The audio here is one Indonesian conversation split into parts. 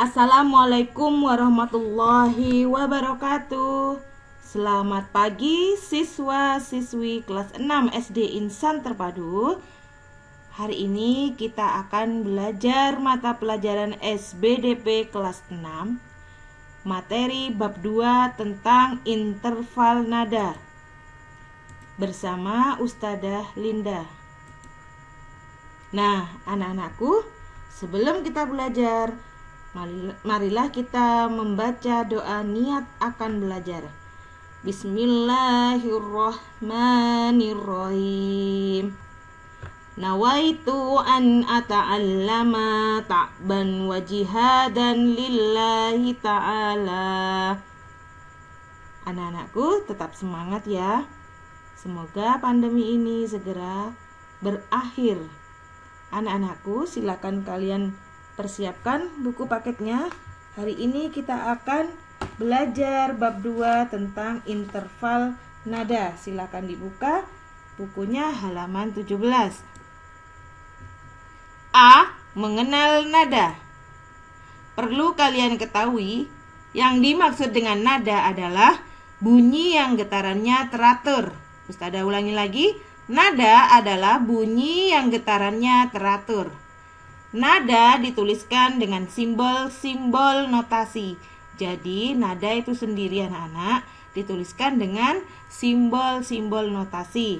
Assalamualaikum warahmatullahi wabarakatuh. Selamat pagi siswa-siswi kelas 6 SD Insan Terpadu. Hari ini kita akan belajar mata pelajaran SBDP kelas 6, materi bab 2 tentang interval nada, bersama Ustadzah Linda. Nah, anak-anakku, sebelum kita belajar, marilah kita membaca doa niat akan belajar. Bismillahirrahmanirrahim. Nawaitu an ata'allama ta'ban wa jihadan lillahi ta'ala. Anak-anakku, tetap semangat ya. Semoga pandemi ini segera berakhir. Anak-anakku, silakan kalian persiapkan buku paketnya. Hari ini kita akan belajar bab 2 tentang interval nada. Silakan dibuka bukunya halaman 17. A. Mengenal nada. Perlu kalian ketahui, yang dimaksud dengan nada adalah bunyi yang getarannya teratur. Ustadzah ulangi lagi, nada adalah bunyi yang getarannya teratur. Nada dituliskan dengan simbol-simbol notasi. Jadi, nada itu sendiri anak-anak dituliskan dengan simbol-simbol notasi.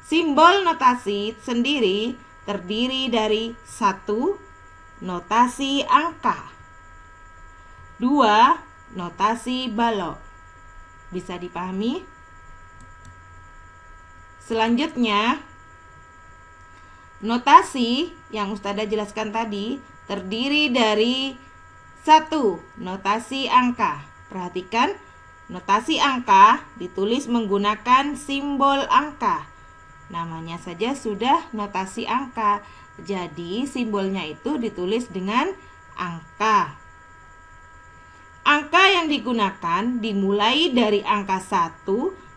Simbol notasi sendiri terdiri dari 1. Notasi angka, 2. Notasi balok. Bisa dipahami? Selanjutnya, notasi yang Ustadzah jelaskan tadi terdiri dari 1. Notasi angka. Perhatikan, notasi angka ditulis menggunakan simbol angka. Namanya saja sudah notasi angka. Jadi simbolnya itu ditulis dengan angka. Angka yang digunakan dimulai dari angka 1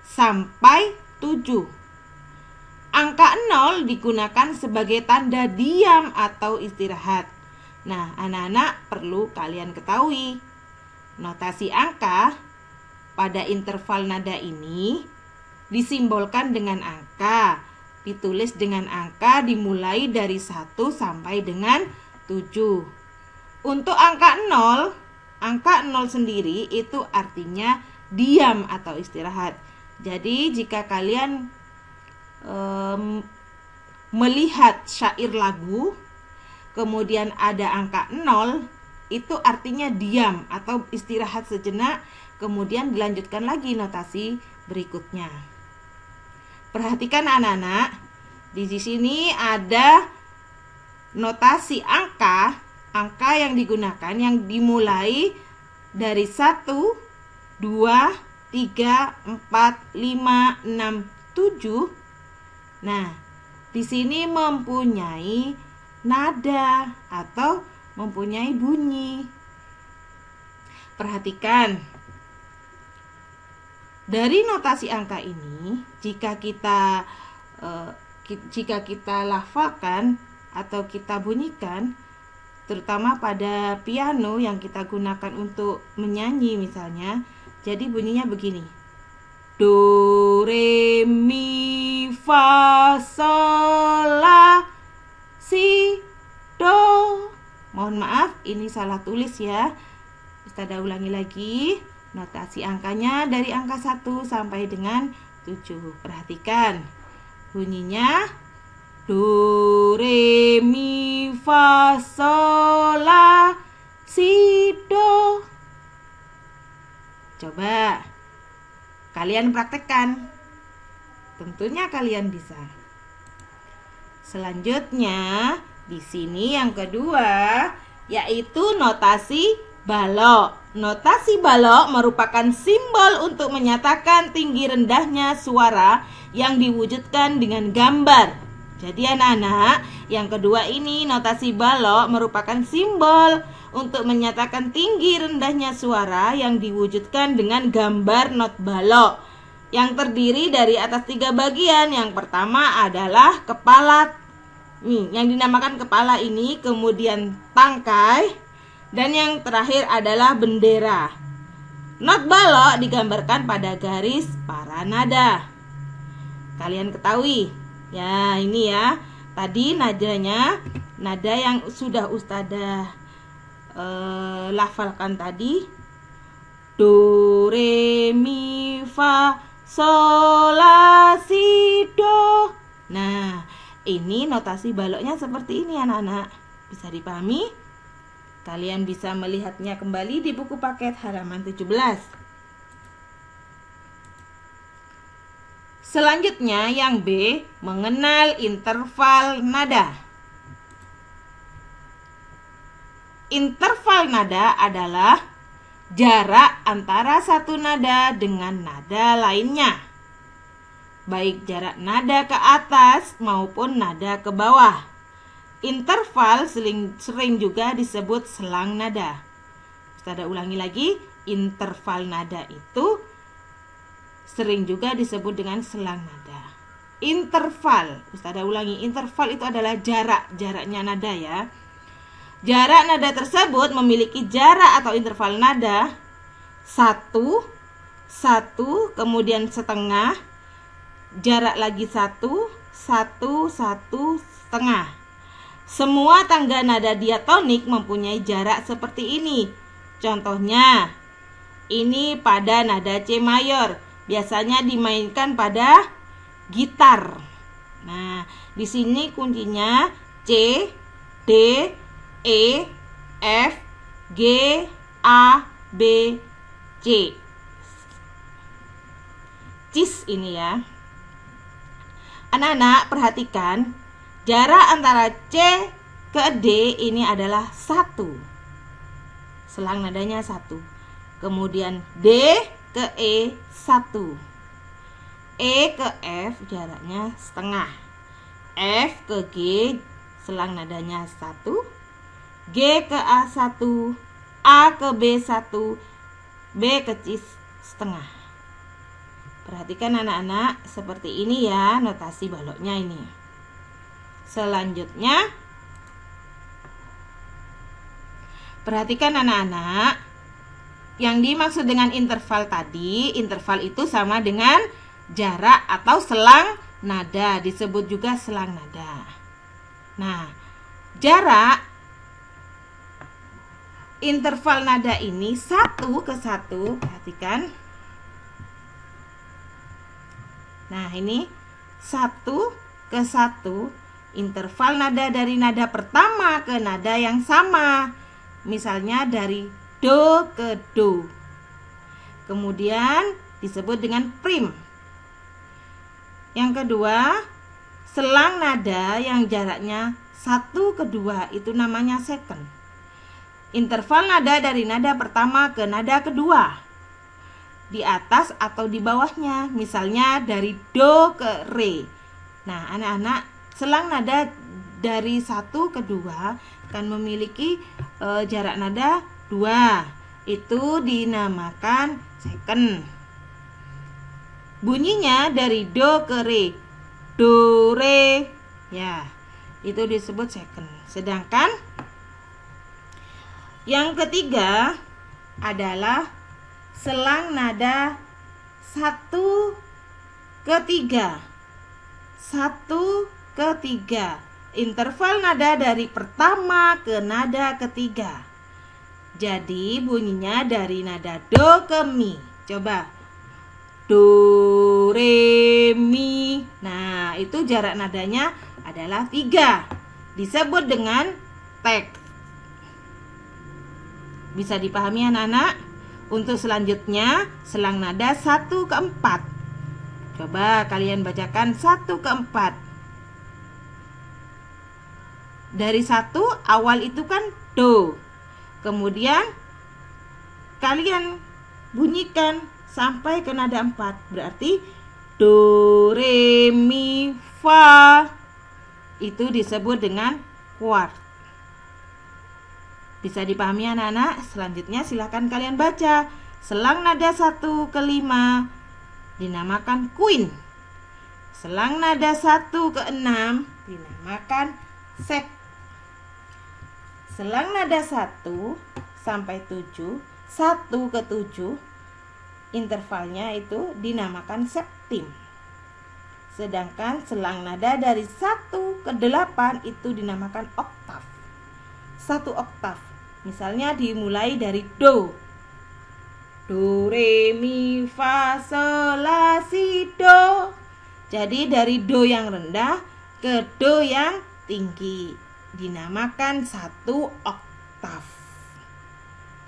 sampai 7. Angka 0 digunakan sebagai tanda diam atau istirahat. Nah, anak-anak perlu kalian ketahui, notasi angka pada interval nada ini disimbolkan dengan angka, ditulis dengan angka dimulai dari 1 sampai dengan 7. Untuk angka 0 sendiri itu artinya diam atau istirahat. Jadi jika kalian melihat syair lagu, kemudian ada angka 0, itu artinya diam atau istirahat sejenak, kemudian dilanjutkan lagi notasi berikutnya. Perhatikan anak-anak, di sini ada notasi angka yang digunakan yang dimulai dari 1, 2, 3, 4, 5, 6, 7. Nah, di sini mempunyai nada atau mempunyai bunyi. Perhatikan, dari notasi angka ini, jika kita lafalkan atau kita bunyikan, terutama pada piano yang kita gunakan untuk menyanyi misalnya, jadi bunyinya begini. Do, re, mi, fa, sol, la, si, do. Mohon maaf, ini salah tulis ya. Ustadzah ulangi lagi. Notasi angkanya dari angka 1 sampai dengan 7. Perhatikan. Bunyinya do, re, mi, fa, sol, la, si, do. Coba kalian praktekkan. Tentunya kalian bisa. Selanjutnya, di sini yang kedua yaitu notasi balok. Notasi balok merupakan simbol untuk menyatakan tinggi rendahnya suara yang diwujudkan dengan gambar. Jadi anak-anak, yang kedua ini notasi balok merupakan simbol untuk menyatakan tinggi rendahnya suara yang diwujudkan dengan gambar not balok. yang terdiri dari atas 3 bagian. Yang pertama adalah kepala Nih, yang dinamakan kepala ini, kemudian tangkai, dan yang terakhir adalah bendera. Not balok digambarkan pada garis para nada. Kalian ketahui? Ya, ini ya. Tadi nadanya, nada yang sudah Ustadzah lafalkan tadi. Do, re, mi, fa, sol, la, si, do. Nah, ini notasi baloknya seperti ini anak-anak. Bisa dipahami? Kalian bisa melihatnya kembali di buku paket halaman 17. Selanjutnya yang B, mengenal interval nada. Interval nada adalah jarak antara satu nada dengan nada lainnya, baik jarak nada ke atas maupun nada ke bawah. Interval sering juga disebut selang nada. Ustadzah ulangi lagi, interval nada itu sering juga disebut dengan selang nada. Interval, Ustadzah ulangi, interval itu adalah jaraknya nada ya. Jarak nada tersebut memiliki jarak atau interval nada 1, kemudian setengah, jarak lagi 1, 1, setengah. Semua tangga nada diatonik mempunyai jarak seperti ini. Contohnya, ini pada nada C mayor, biasanya dimainkan pada gitar. Nah, di sini kuncinya C, D, E, F, G, A, B, C. Cis ini ya. Anak-anak perhatikan, jarak antara C ke D ini adalah 1. Selang nadanya 1. Kemudian D ke E 1. E ke F jaraknya setengah. F ke G selang nadanya 1. G ke A 1. A ke B 1. B ke C setengah. Perhatikan anak-anak, seperti ini ya notasi baloknya ini. Selanjutnya, perhatikan anak-anak, yang dimaksud dengan interval tadi, interval itu sama dengan jarak atau selang nada, disebut juga selang nada. Nah, jarak interval nada ini 1 ke 1, perhatikan. Nah, ini 1 ke 1. Interval nada dari nada pertama ke nada yang sama. Misalnya dari do ke do. Kemudian disebut dengan prim. Yang kedua, selang nada yang jaraknya 1 ke 2 itu namanya second. Interval nada dari nada pertama ke nada kedua, di atas atau di bawahnya. Misalnya dari do ke re. Nah, anak-anak, selang nada dari 1 ke 2 kan memiliki jarak nada 2. Itu dinamakan second. Bunyinya dari do ke re. Do, re. Ya, itu disebut second. Sedangkan yang ketiga adalah selang nada 1 ke 3. 1 ke 3. Interval nada dari pertama ke nada ketiga. Jadi bunyinya dari nada do ke mi. Coba. Do, re, mi. Nah, itu jarak nadanya adalah 3. Disebut dengan teks. Bisa dipahami anak-anak? Untuk selanjutnya, selang nada 1 ke 4. Coba kalian bacakan 1 ke 4. Dari 1 awal itu kan do. Kemudian kalian bunyikan sampai ke nada 4. Berarti do, re, mi, fa. Itu disebut dengan quart. Bisa dipahami anak-anak? Selanjutnya silahkan kalian baca. Selang nada 1 ke 5 dinamakan quint. Selang nada 1 ke 6 dinamakan sep. Selang nada 1 sampai 7, 1 ke 7, intervalnya itu dinamakan septim. Sedangkan selang nada dari 1 ke 8 itu dinamakan oktav. 1 oktav. Misalnya dimulai dari do. Do, re, mi, fa, sol, la, si, do. Jadi dari do yang rendah ke do yang tinggi dinamakan 1 oktav.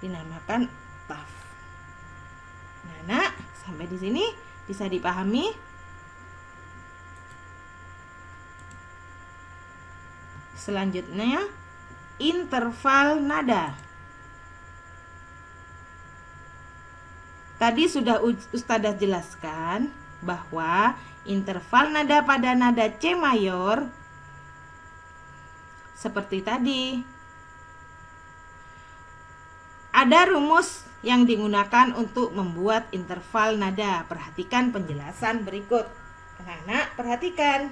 Dinamakan oktav. Nah, sampai di sini bisa dipahami? Selanjutnya, interval nada. Tadi sudah Ustadzah jelaskan bahwa interval nada pada nada C mayor seperti tadi. Ada rumus yang digunakan untuk membuat interval nada. Perhatikan penjelasan berikut. Anak-anak, perhatikan.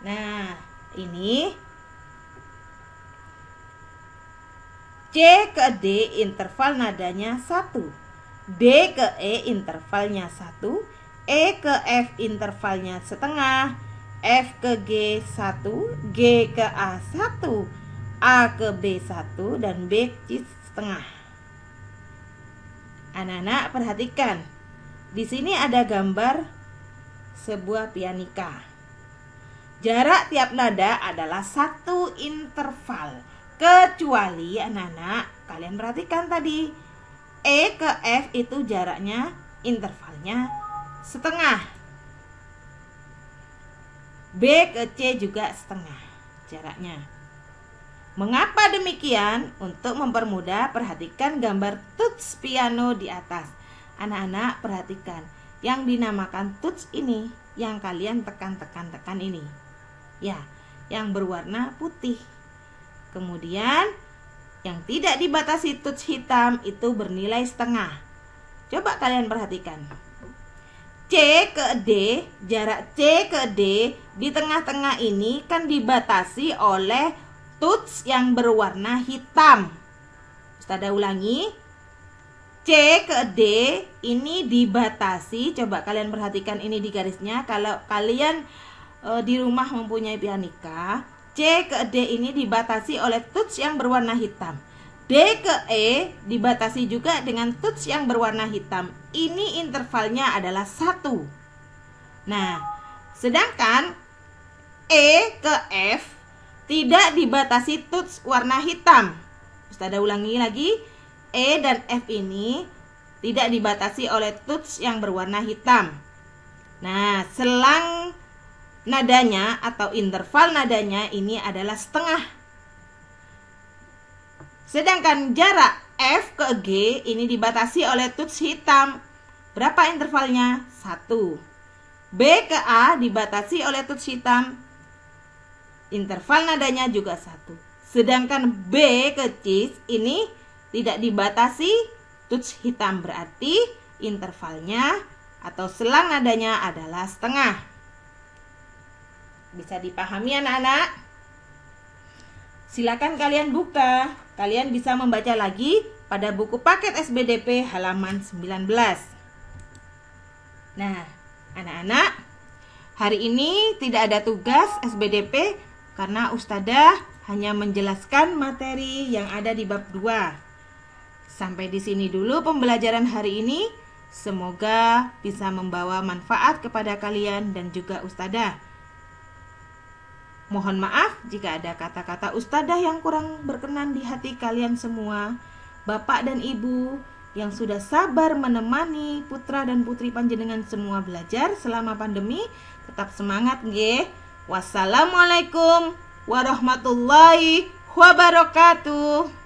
Nah, ini C ke D interval nadanya 1, D ke E intervalnya 1, E ke F intervalnya setengah, F ke G 1, G ke A 1, A ke B 1, dan B ke C setengah. Anak-anak perhatikan. Di sini ada gambar sebuah pianika. Jarak tiap nada adalah 1 interval. Kecuali anak-anak, kalian perhatikan tadi, E ke F itu jaraknya, intervalnya setengah. B ke C juga setengah jaraknya. Mengapa demikian? Untuk mempermudah, perhatikan gambar tuts piano di atas. Anak-anak perhatikan, yang dinamakan tuts ini, yang kalian tekan ini. Ya, yang berwarna putih. Kemudian yang tidak dibatasi tuts hitam itu bernilai setengah. Coba kalian perhatikan. C ke D, jarak C ke D di tengah-tengah ini kan dibatasi oleh tuts yang berwarna hitam. Ustadzah ulangi. C ke D ini dibatasi. Coba kalian perhatikan ini di garisnya. Kalau kalian di rumah mempunyai pianika, C ke D ini dibatasi oleh tuts yang berwarna hitam. D ke E dibatasi juga dengan tuts yang berwarna hitam. Ini intervalnya adalah 1. Nah, sedangkan E ke F tidak dibatasi tuts warna hitam. Ustadzah ulangi lagi. E dan F ini tidak dibatasi oleh tuts yang berwarna hitam. Nah, selang nadanya atau interval nadanya ini adalah setengah. Sedangkan jarak F ke G ini dibatasi oleh tuts hitam. Berapa intervalnya? 1. B ke A dibatasi oleh tuts hitam. Interval nadanya juga 1. Sedangkan B ke C ini tidak dibatasi tuts hitam. Berarti intervalnya atau selang nadanya adalah setengah. Bisa dipahami anak-anak? Silakan kalian buka. Kalian bisa membaca lagi pada buku paket SBDP halaman 19. Nah, anak-anak, hari ini tidak ada tugas SBDP karena Ustadzah hanya menjelaskan materi yang ada di bab 2. Sampai di sini dulu pembelajaran hari ini. Semoga bisa membawa manfaat kepada kalian dan juga Ustadzah. Mohon maaf jika ada kata-kata Ustadzah yang kurang berkenan di hati kalian semua. Bapak dan Ibu yang sudah sabar menemani putra dan putri panjenengan semua belajar selama pandemi, tetap semangat nggih. Wassalamualaikum warahmatullahi wabarakatuh.